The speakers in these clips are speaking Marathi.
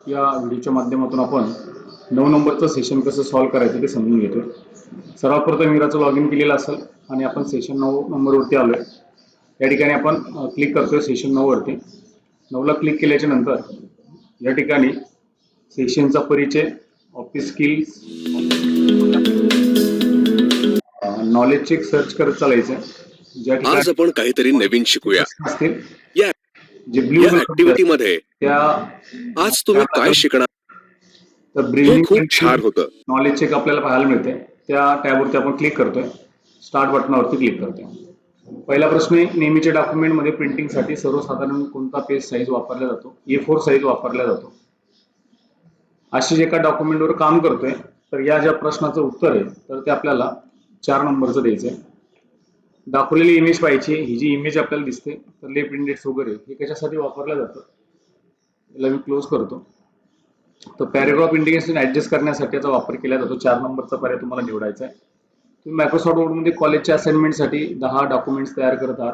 या व्हिडिओच्या माध्यमातून आपण 9 नंबरचं सेशन कसं सॉल्व्ह करायचं ते समजून घेतो. सर्वात प्रथम विराचं लॉग इन केलेलं असेल आणि आपण सेशन 9 नंबरवरती आलोय. या ठिकाणी आपण क्लिक करतोय सेशन 9 वरती. 9ला क्लिक केल्याच्या नंतर या ठिकाणी सेशनचा परिचय, office skills, knowledge check search करत चालायचं. ज्या आज ठिकाणी आपण काहीतरी नवीन शिकूया. असतील या जे ब्ल्यू ऍक्टिव्हिटी मध्ये त्या आज तुम्ही काय शिकणार तर हे ब्रीदिंग खूप छान होतं. नॉलेज चेक आपल्याला पाहायला मिळते. त्या टॅबवरती आपण क्लिक करतोय. स्टार्ट बटनावरती क्लिक करतोय. पहिला प्रश्न आहे, नेहमीच्या डॉक्युमेंटमध्ये प्रिंटिंगसाठी सर्वसाधारण कोणता पेज साईज वापरला जातो? A4 साईज वापरला जातो. अशी एका डॉक्युमेंटवर काम करतोय तर या ज्या प्रश्नाचं उत्तर आहे तर ते आपल्याला 4 नंबरचं द्यायचं आहे. दाखवलेली इमेज पाहिजे. ही जी इमेज आपल्याला दिसते तर लेफ्ट इंडेक्स वगैरे हे कशासाठी वापरलं जातं? याला मी क्लोज करतो. तर पॅरेग्राफ इंडिकेशन ऍडजस्ट करण्यासाठी याचा वापर केला जातो. 4 नंबरचा पर्याय तुम्हाला निवडायचा आहे. तुम्ही मायक्रोसॉफ्ट वर्डमध्ये कॉलेजच्या असाइनमेंटसाठी 10 डॉक्युमेंट्स तयार करत आहात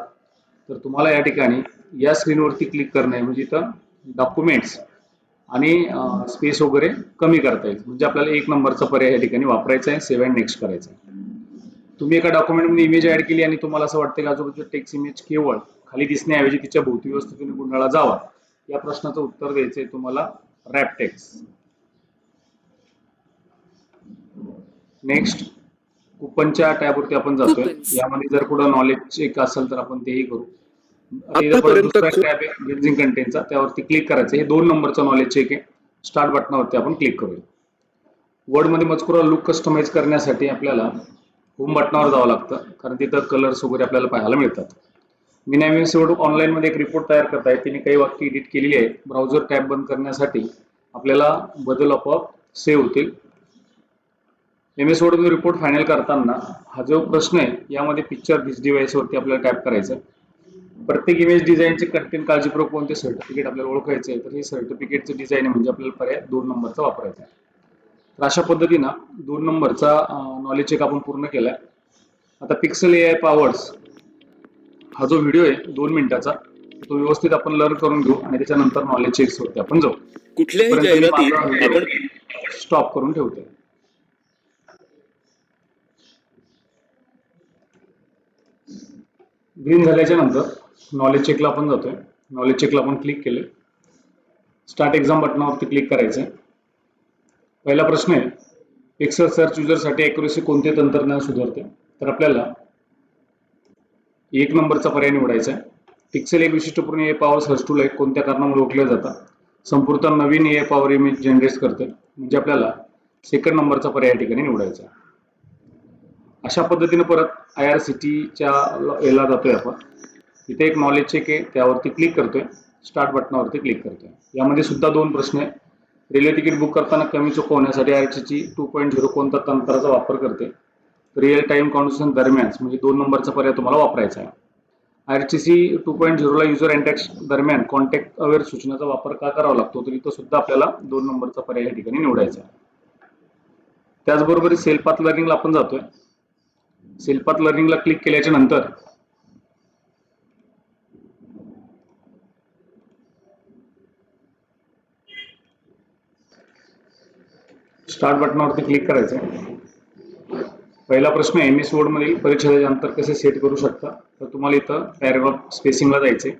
तर तुम्हाला या ठिकाणी या स्क्रीनवरती क्लिक करणं आहे. म्हणजे इथं डॉक्युमेंट्स आणि स्पेस वगैरे कमी करता येईल. म्हणजे आपल्याला 1 नंबरचा पर्याय या ठिकाणी वापरायचा आहे. सेव्ह अँड नेक्स्ट करायचं आहे. तुम्ही एका डॉक्युमेंटमध्ये इमेज ऍड केली आणि तुम्हाला असं वाटतं की आजूबाजूची टेक्स्ट इमेज केवळ खाली दिसण्याऐवजी तिच्या भोवती व्यवस्थित गुंडाळा जावा, या प्रश्नाचं उत्तर द्यायचंय तुम्हाला रॅप टेक्स्ट. नेक्स्ट कुपनच्या टॅबवरती आपण जातोय. यामध्ये जर कुठं नॉलेज चेक असेल तर आपण तेही करू. परत दुसरा टॅब आहे बिल्डिंग कंटेंटचा, त्यावरती क्लिक करायचं. हे 2 नंबरचं नॉलेज चेक आहे. स्टार्ट बटनावरती आपण क्लिक करूया. वर्डमध्ये मजकुराला लुक कस्टमाइज करण्यासाठी आपल्याला होम बटनावर जावं लागतं, कारण तिथं कलर्स वगैरे आपल्याला पाहायला मिळतात. मी एमएस वर्ड ऑनलाईन मध्ये एक रिपोर्ट तयार करत आहे. तिने काही वाक्य एडिट केलेली आहे. ब्राउझर टॅब बंद करण्यासाठी आपल्याला बदल आपोआप सेव्ह होतील. एमएस वर्ड मध्ये रिपोर्ट फायनल करताना हा जो प्रश्न आहे यामध्ये पिक्चर दिस डिव्हाइस वरती आपल्याला टॅप करायचं आहे. प्रत्येक इमेज डिझाईनचे कंटेंट काळजीपूर्वक कोणते सर्टिफिकेट आपल्याला ओळखायचं आहे तर हे सर्टिफिकेटचं डिझाईन आहे, म्हणजे आपल्याला पर्याय 2 नंबरचा वापरायचा आहे. तर अशा पद्धतीनं 2 नंबरचा नॉलेज चेक आपण पूर्ण केलाय. आता पिक्सल AI पॉवर्स हा जो व्हिडिओ आहे 2 मिनिटाचा, तो व्यवस्थित आपण लर्न करून घेऊ आणि त्याच्यानंतर नॉलेज चेक्स वरती आपण जाऊ. कुठल्याही तोपर्यंत मी जाहिरातीत माझा व्हिडिओ आपण स्टॉप करून ठेवतोय. ग्रीन झाल्याच्या नंतर नॉलेज चेकला आपण जातोय. नॉलेज चेकला आपण क्लिक केले. स्टार्ट एक्झाम बटनावरती क्लिक करायचंय. पहिला प्रश्न आहे, पिक्सल सर्च युजरसाठी ॲक्युरेसी कोणते तंत्रज्ञान सुधारते? तर आपल्याला 1 नंबरचा पर्याय निवडायचा आहे. पिक्सेल एक विशिष्टपूर्ण AI पॉवर सर्च टूल आहे. कोणत्या कारणामुळे ओळखलं जातं? संपूर्ण नवीन AI पॉवर इमेज जनरेट करते. म्हणजे आपल्याला 2nd नंबरचा पर्याय या ठिकाणी निवडायचा आहे. अशा पद्धतीने परत IRCTच्या याला जातोय आपण. इथे एक नॉलेज चेक आहे, त्यावरती क्लिक करतोय. स्टार्ट बटनावरती क्लिक करतोय. यामध्ये सुद्धा 2 प्रश्न आहे. रेल्वे तिकीट बुक करताना कमी चूक होण्यासाठी IRCTC 2.0 कोणत्या तंत्राचा वापर करते? रिअल टाइम कॉन्व्हर्सेशन दरम्यान, म्हणजे 2 नंबरचा पर्याय तुम्हाला वापरायचा आहे. IRCTC 2.0 ला युजर इंटरॅक्ट दरम्यान कॉन्टॅक्ट अवेअर सूचनाचा वापर का करावा लागतो? तर इथं सुद्धा आपल्याला 2 नंबरचा पर्याय या ठिकाणी निवडायचा आहे. त्याचबरोबर सेल्फ पाथ लर्निंगला आपण जातोय. सेल्फ पाथ लर्निंगला क्लिक केल्याच्या नंतर स्टार्ट बटनावरती क्लिक करायचं. पहिला प्रश्न, MS वर्ड मधील परिच्छेदाचे अंतर कसे सेट करू शकता? तर तुम्हाला इथं पॅराग्राफ स्पेसिंगला जायचे.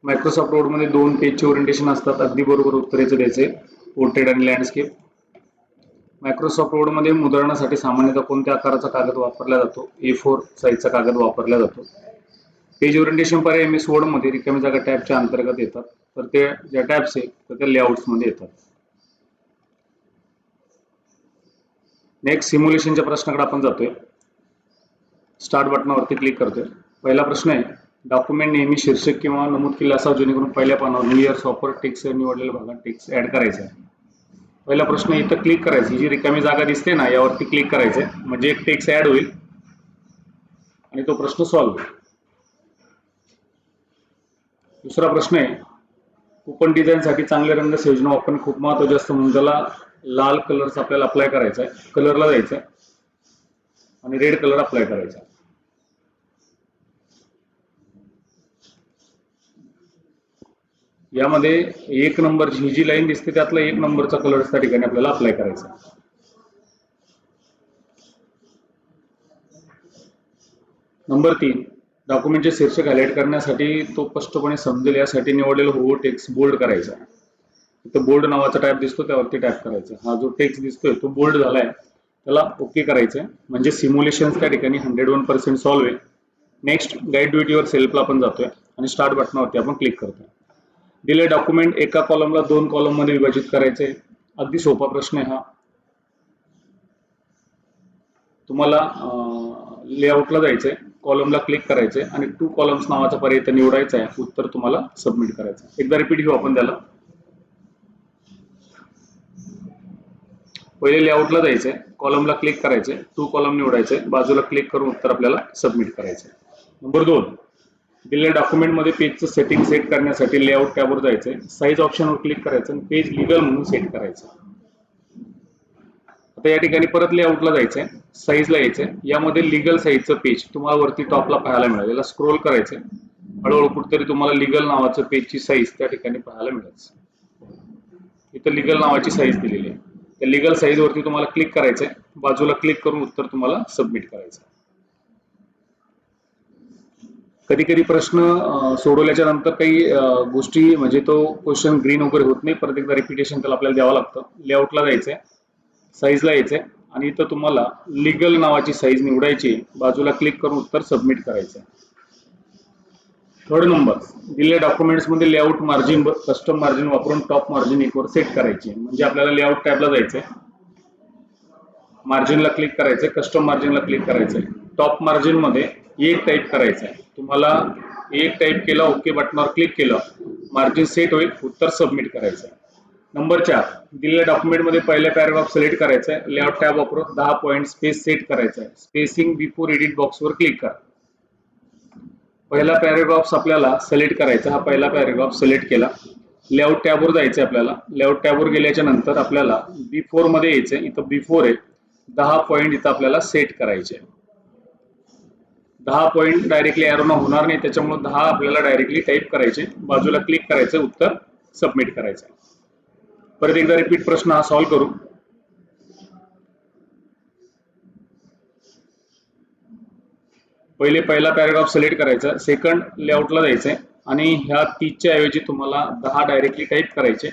मायक्रोसॉफ्ट वर्ड मध्ये 2 पेजचे ओरिएंटेशन असतात. अगदी बरोबर उत्तरेचं द्यायचे, पोर्ट्रेट आणि लँडस्केप. मायक्रोसॉफ्ट वर्ड मध्ये मुद्रणासाठी सामान्यतः कोणत्या आकाराचा कागद वापरला जातो? A4 साईजचा कागद वापरला जातो. पेज ओरिएंटेशन पर्याय MS वर्ड मध्ये रिकामी जागा टॅबच्या अंतर्गत येतात. तर ते ज्या टॅब्स आहे तर त्या लेआउट्स मध्ये येतात. नेक्स्ट सिम्युलेशनच्या प्रश्नाकडे आपण जातोय. स्टार्ट बटनावरती क्लिक करतोय. पहिला प्रश्न आहे, डॉक्युमेंट नेहमी शीर्षक किंवा नमूद केले असावं जेणेकरून पहिल्या पानावर न्यू इयर्स ऑफर टेक्स्ट निवडलेल्या भागात टेक्स्ट ऍड करायचा आहे. पहिला प्रश्न इथं क्लिक करायचं. ही जी रिकामी जागा दिसते ना यावरती क्लिक करायचंय, म्हणजे एक टेक्स्ट ऍड होईल आणि तो प्रश्न सॉल्व्ह होईल. दुसरा प्रश्न आहे, कुपन डिझाईनसाठी चांगले रंग संयोजन वापरणे खूप महत्त्वाचे असतं, म्हणून त्याला लाल कलरचा आपल्याला अप्लाय करायचा आहे. कलरला जायचं आणि रेड कलर अप्लाय करायचा. यामध्ये 1 नंबर ही जी लाईन दिसते त्यातला 1 नंबरचा कलर त्या ठिकाणी आपल्याला अप्लाय करायचा. नंबर 3, डॉक्युमेंटचे शीर्षक हायलाइट करण्यासाठी तो स्पष्टपणे समजेल यासाठी निवडलेलं हो टेक्स्ट बोल्ड करायचा. इथं बोल्ड नावाचा टॅब दिसतो त्यावरती टॅप करायचा. हा जो टेक्स्ट दिसतोय तो बोल्ड झालाय, त्याला ओके करायचंय. म्हणजे सिम्युलेशन त्या ठिकाणी 101% सॉल्व्ह आहे. Next guide do it your सेल्फला आपण जातोय आणि स्टार्ट बटनावरती आपण क्लिक करतोय. दिले डॉक्युमेंट एका कॉलमला 2 कॉलम मध्ये विभाजित करायचे. अगदी सोपा प्रश्न आहे हा. तुम्हाला लेआउटला जायचंय, कॉलमला क्लिक करायचंय आणि 2 कॉलम्स नावाचा पर्याय इथं निवडायचा आहे. उत्तर तुम्हाला सबमिट करायचं. एकदा रिपीट घेऊ आपण त्याला. पहिले लेआउटला जायचंय, कॉलमला क्लिक करायचंय, 2 कॉलम निवडायचे, बाजूला क्लिक करून उत्तर आपल्याला सबमिट करायचंय. नंबर 2, दिलेल्या डॉक्युमेंटमध्ये पेजचं सेटिंग सेट करण्यासाठी लेआउट टॅबवर जायचंय, साईज ऑप्शनवर क्लिक करायचं आणि पेज लिगल म्हणून सेट करायचं. आता या ठिकाणी परत लेआउटला जायचंय, साईजला यायचंय. यामध्ये लिगल साईजचं पेज तुम्हाला वरती टॉपला पाहायला मिळेल. याला स्क्रोल करायचंय. हळूहळू कुठेतरी तुम्हाला लिगल नावाचं पेजची साईज त्या ठिकाणी पाहायला मिळेल. इथं लिगल नावाची साईज दिलेली आहे. त्या लिगल साईज वरती तुम्हाला क्लिक करायचंय, बाजूला क्लिक करून उत्तर तुम्हाला सबमिट करायचं. कधी कधी प्रश्न सोडवल्याच्या नंतर काही गोष्टी म्हणजे तो क्वेश्चन ग्रीन वगैरे होत नाही. परत एकदा रिपिटेशन त्याला आपल्याला द्यावं लागतं. लेआउटला जायचंय, साईजला यायचंय आणि इथं तुम्हाला लिगल नावाची साईज निवडायची, बाजूला क्लिक करून उत्तर सबमिट करायचं. थर्ड नंबर, दिलेल्या डॉक्युमेंट्समध्ये लेआउट मार्जिन कस्टम मार्जिन वापरून टॉप मार्जिन 1 वर सेट करायची. म्हणजे आपल्याला लेआउट टॅबला जायचंय, मार्जिनला क्लिक करायचंय, कस्टम मार्जिनला क्लिक करायचंय. टॉप मार्जिन मध्ये 1 टाईप करायचंय. तुम्हाला 1 टाईप केला, ओके बटनावर क्लिक केलं, मार्जिन सेट होईल, उत्तर सबमिट करायचं. नंबर 4, दिलेल्या डॉक्युमेंटमध्ये पहिल्या पॅराग्राफ सिलेक्ट करायचा आहे. लेआउट टॅब वापरून 10 पॉईंट स्पेस सेट करायचा आहे. स्पेसिंग बिफोर एडिट बॉक्सवर क्लिक करा. पहिला पॅराग्राफ आपल्याला सिलेक्ट करायचा. हा पहिला पॅराग्राफ सिलेक्ट केला. लेआउट टॅबवर जायचं आपल्याला. लेआउट टॅबवर गेल्याच्या नंतर आपल्याला बिफोर मध्ये यायचं. इथं बिफोर आहे, 10 पॉईंट इथं आपल्याला सेट करायचे. 10 पॉईंट डायरेक्टली एरोना होणार नाही, त्याच्यामुळे 10 आपल्याला डायरेक्टली टाईप करायचे, बाजूला क्लिक करायचं, उत्तर सबमिट करायचं. परत एकदा रिपीट प्रश्न हा सॉल्व्ह करू. पहिला पॅराग्राफ सिलेक्ट करायचा, सेकंड लेआउटला जायचंय आणि ह्या 30च्या ऐवजी तुम्हाला 10 डायरेक्टली टाईप करायचे,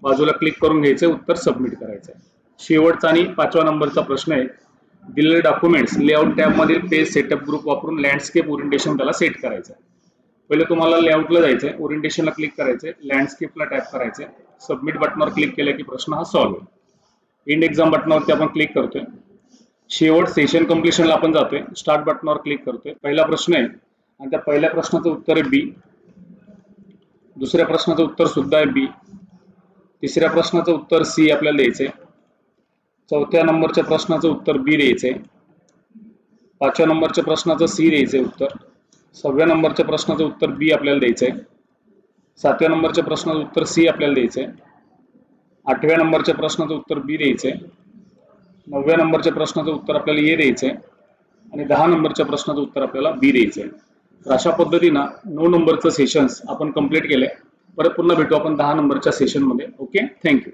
बाजूला क्लिक करून घ्यायचे, उत्तर सबमिट करायचंय. शेवटचा आणि 5व्या नंबरचा प्रश्न आहे. दिलेले डॉक्युमेंट्स लेआउट टॅब मधील पेज सेटअप ग्रुप वापरून लँडस्केप ओरिएंटेशन त्याला सेट करायचं. पहिले तुम्हाला लेआउटला जायचंय, ओरिएंटेशनला क्लिक करायचंय, लँडस्केपला टॅप करायचंय, सबमिट बटनावर क्लिक केलं की प्रश्न हा सॉल्व्ह होईल. एंड एक्झाम बटनावरती आपण क्लिक करतोय. शेवट सेशन कम्प्लिशनला आपण जातोय, स्टार्ट बटनावर क्लिक करतोय. पहिला प्रश्न आहे आणि त्या पहिल्या प्रश्नाचं उत्तर आहे बी. दुसऱ्या प्रश्नाचं उत्तर सुद्धा आहे बी. तिसऱ्या प्रश्नाचं उत्तर सी आपल्याला द्यायचंय. चौथ्या नंबरच्या प्रश्नाचं उत्तर बी द्यायचंय. 5व्या नंबरच्या प्रश्नाचं सी द्यायचंय उत्तर. 6व्या नंबरच्या प्रश्नाचं उत्तर बी आपल्याला द्यायचंय. 7व्या नंबरच्या प्रश्नाचं उत्तर सी आपल्याला द्यायचंय. 8व्या नंबरच्या प्रश्नाचं उत्तर बी द्यायचंय. 9व्या नंबरच्या प्रश्नाचं उत्तर आपल्याला ए द्यायचंय आणि 10 नंबरच्या प्रश्नाचं उत्तर आपल्याला बी द्यायचंय. तर अशा पद्धतीनं 9 नंबरचं सेशन्स आपण कंप्लीट केलंय. परत पुन्हा भेटू आपण 10 नंबरच्या सेशनमध्ये. Okay, thank you.